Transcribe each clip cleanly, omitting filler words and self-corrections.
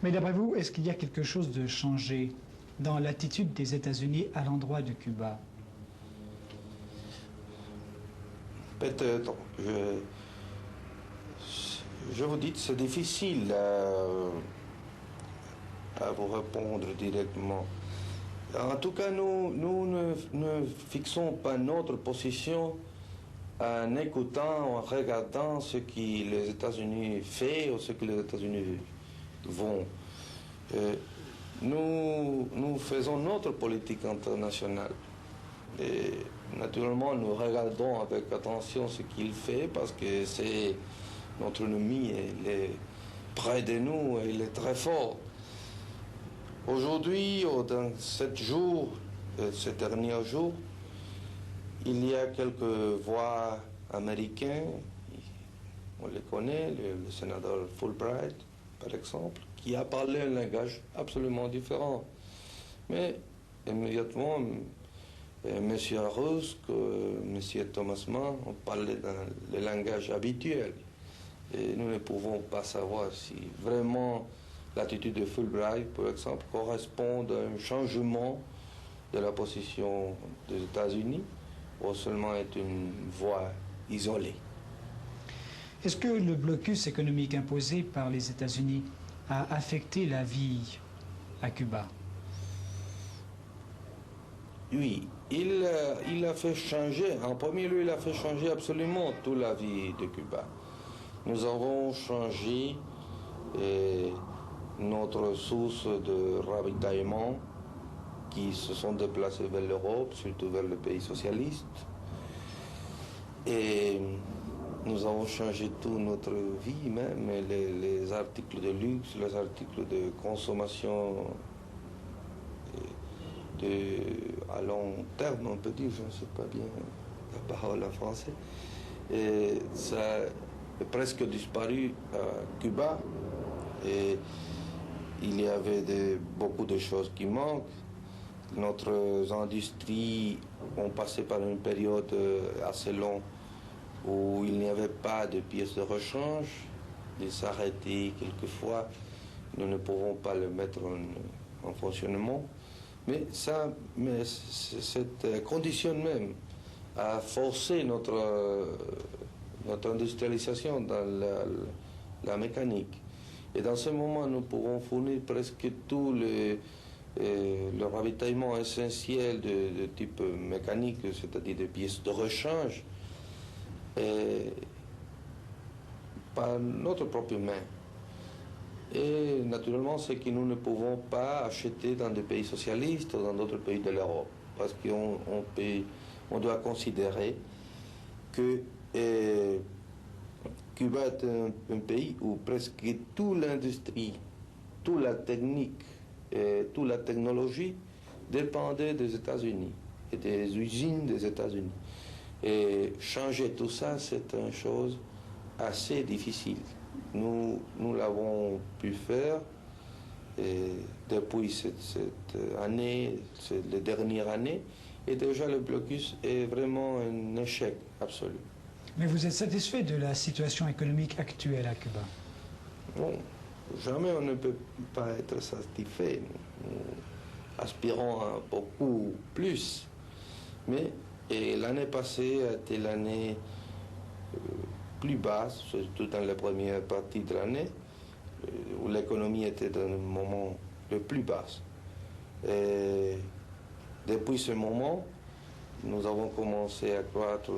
Mais d'après vous, est-ce qu'il y a quelque chose de changé dans l'attitude des États-Unis à l'endroit de Cuba? Peut-être. Je vous dis, c'est difficile à vous répondre directement. En tout cas, nous ne fixons pas notre position en écoutant, en regardant ce que les États-Unis font ou ce que les États-Unis vont. Nous faisons notre politique internationale. Et naturellement, nous regardons avec attention ce qu'il fait parce que c'est notre ennemi, il est près de nous et il est très fort. Aujourd'hui, dans ces derniers jours, il y a quelques voix américains, on les connaît, le sénateur Fulbright, par exemple, qui a parlé un langage absolument différent. Mais immédiatement, M. Rusk, M. Thomas Mann ont parlé dans le langage habituel. Et nous ne pouvons pas savoir si vraiment l'attitude de Fulbright, par exemple, correspond à un changement de la position des États-Unis ou seulement est une voie isolée. Est-ce que le blocus économique imposé par les États-Unis a affecté la vie à Cuba? Oui, il a fait changer, en premier lieu, il a fait changer absolument toute la vie de Cuba. Nous avons changé notre source de ravitaillement qui se sont déplacés vers l'Europe, surtout vers les pays socialistes. Et nous avons changé toute notre vie, même les articles de luxe, les articles de consommation à long terme, on peut dire, je ne sais pas bien la parole en français. Et ça a presque disparu à Cuba. Et il y avait beaucoup de choses qui manquent. Notre industrie ont passé par une période assez longue où il n'y avait pas de pièces de rechange. Ils s'arrêtaient quelquefois. Nous ne pouvons pas le mettre en fonctionnement. Mais cette condition même a forcé notre industrialisation dans la mécanique. Et dans ce moment, nous pouvons fournir presque tout le ravitaillement essentiel de type mécanique, c'est-à-dire des pièces de rechange, par notre propre main. Et naturellement, c'est que nous ne pouvons pas acheter dans des pays socialistes ou dans d'autres pays de l'Europe. Parce qu'on doit considérer que Cuba est un pays où presque toute l'industrie, toute la technique, toute la technologie dépendait des États-Unis et des usines des États-Unis. Et changer tout ça, c'est une chose assez difficile. Nous l'avons pu faire et depuis cette année, les dernières années, et déjà le blocus est vraiment un échec absolu. Mais vous êtes satisfait de la situation économique actuelle à Cuba? Bon, jamais on ne peut pas être satisfait. Nous aspirons à beaucoup plus. Mais l'année passée a été l'année plus basse, surtout dans la première partie de l'année, où l'économie était dans le moment le plus bas. Et depuis ce moment, nous avons commencé à croître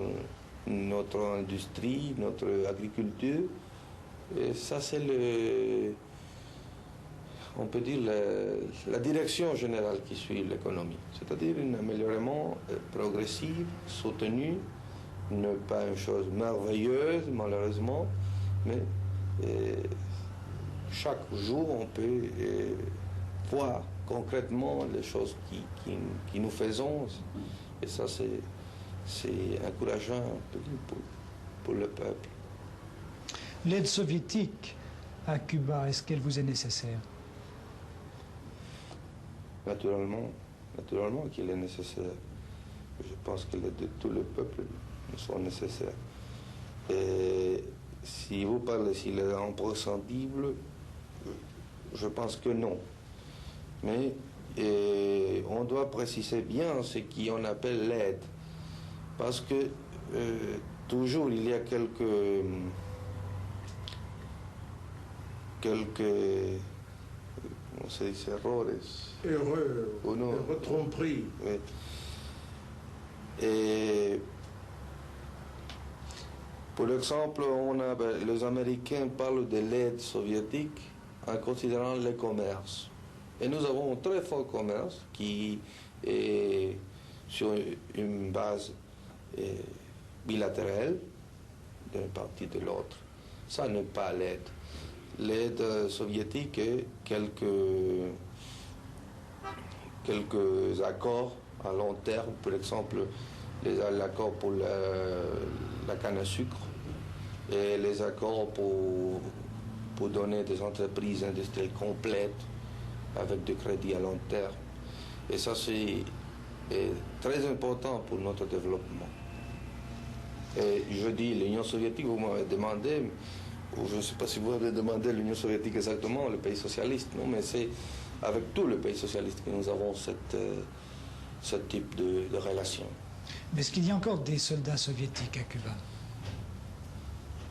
notre industrie, notre agriculture. Et ça, c'est on peut dire, la direction générale qui suit l'économie. C'est-à-dire un améliorement progressif, soutenu, ne pas une chose merveilleuse, malheureusement, mais chaque jour, on peut voir concrètement les choses qui nous faisons. Et ça, c'est encourageant pour le peuple. L'aide soviétique à Cuba, est-ce qu'elle vous est nécessaire? Naturellement qu'il est nécessaire. Je pense que l'aide de tout le peuple nous sont nécessaires. Et si vous parlez s'il est imprescindible, je pense que non. Mais on doit préciser bien ce qu'on appelle l'aide. Parce que toujours il y a quelques on se dice Erreur, tromperie. Oui. Et pour exemple, les Américains parlent de l'aide soviétique en considérant le commerce. Et nous avons un très fort commerce qui est sur une base bilatérale d'une partie de l'autre. Ça n'est pas l'aide. L'aide soviétique est quelques accords à long terme, par exemple l'accord pour la canne à sucre et les accords pour donner des entreprises industrielles complètes avec des crédits à long terme. Et ça, c'est très important pour notre développement. Et je dis l'Union soviétique, vous m'avez demandé, ou je ne sais pas si vous avez demandé l'Union soviétique exactement, le pays socialiste, non, mais c'est avec tous les pays socialistes que nous avons ce type de relation. Mais est-ce qu'il y a encore des soldats soviétiques à Cuba?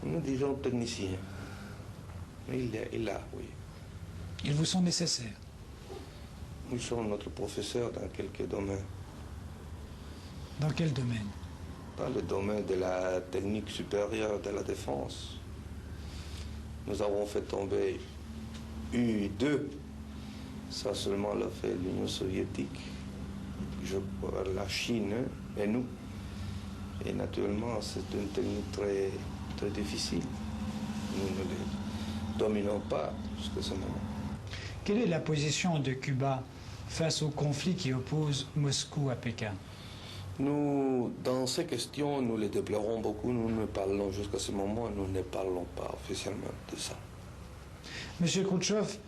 Nous disons techniciens. Il y a, oui. Ils vous sont nécessaires? Ils sont notre professeur dans quelques domaines. Dans quel domaine? Dans le domaine de la technique supérieure de la défense. Nous avons fait tomber U-2. Ça seulement l'a fait l'Union soviétique, la Chine et nous. Et naturellement, c'est une technique très, très difficile. Nous ne les dominons pas jusqu'à ce moment. Quelle est la position de Cuba face au conflit qui oppose Moscou à Pékin? Nous, dans ces questions, nous les déplorons beaucoup. Nous ne parlons jusqu'à ce moment, nous ne parlons pas officiellement de ça. M. Khrouchtchev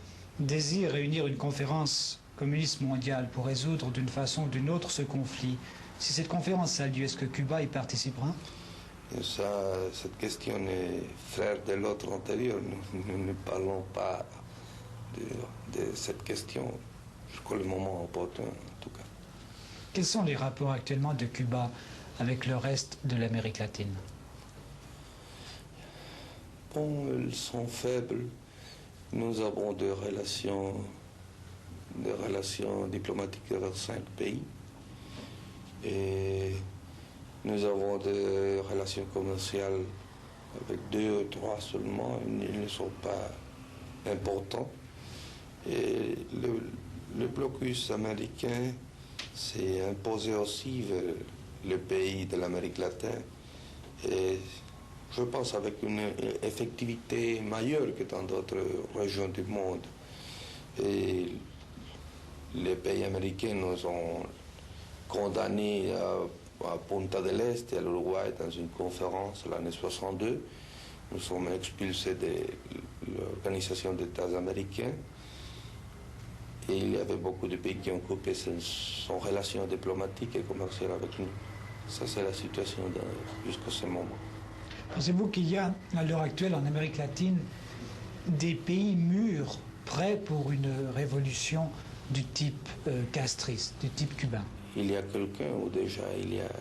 désire réunir une conférence communiste mondiale pour résoudre d'une façon ou d'une autre ce conflit. Si cette conférence a lieu, est-ce que Cuba y participera? Et ça, cette question est frère de l'autre antérieur. Nous ne parlons pas de cette question jusqu'au moment opportun, en tout cas. Quels sont les rapports actuellement de Cuba avec le reste de l'Amérique latine? Bon, ils sont faibles. Nous avons des relations diplomatiques avec 5 pays. Et nous avons des relations commerciales avec 2 ou 3 seulement. Ils ne sont pas importants. Et le blocus américain s'est imposé aussi vers le pays de l'Amérique latine. Et je pense avec une effectivité meilleure que dans d'autres régions du monde. Et les pays américains nous ont condamnés à Punta del Este, à l'Uruguay, dans une conférence l'année 62. Nous sommes expulsés de l'Organisation des États américains. Et il y avait beaucoup de pays qui ont coupé son relation diplomatique et commerciale avec nous. Ça, c'est la situation jusqu'à ce moment. Pensez-vous qu'il y a, à l'heure actuelle, en Amérique latine, des pays mûrs, prêts pour une révolution du type castriste, du type cubain? Il y a quelqu'un où déjà il y a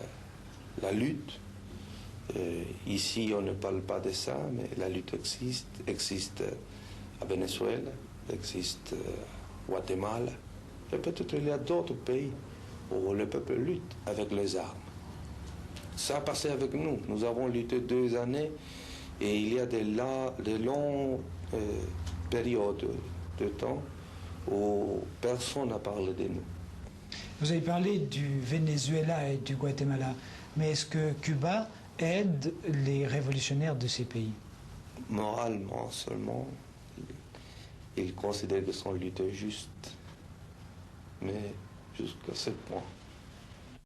la lutte. Ici, on ne parle pas de ça, mais la lutte existe à Venezuela, existe à Guatemala. Et peut-être il y a d'autres pays où le peuple lutte avec les armes. Ça a passé avec nous. Nous avons lutté 2 années et il y a de longues périodes de temps où personne n'a parlé de nous. Vous avez parlé du Venezuela et du Guatemala, mais est-ce que Cuba aide les révolutionnaires de ces pays? Moralement seulement, ils considèrent que son lutte est juste, mais jusqu'à ce point.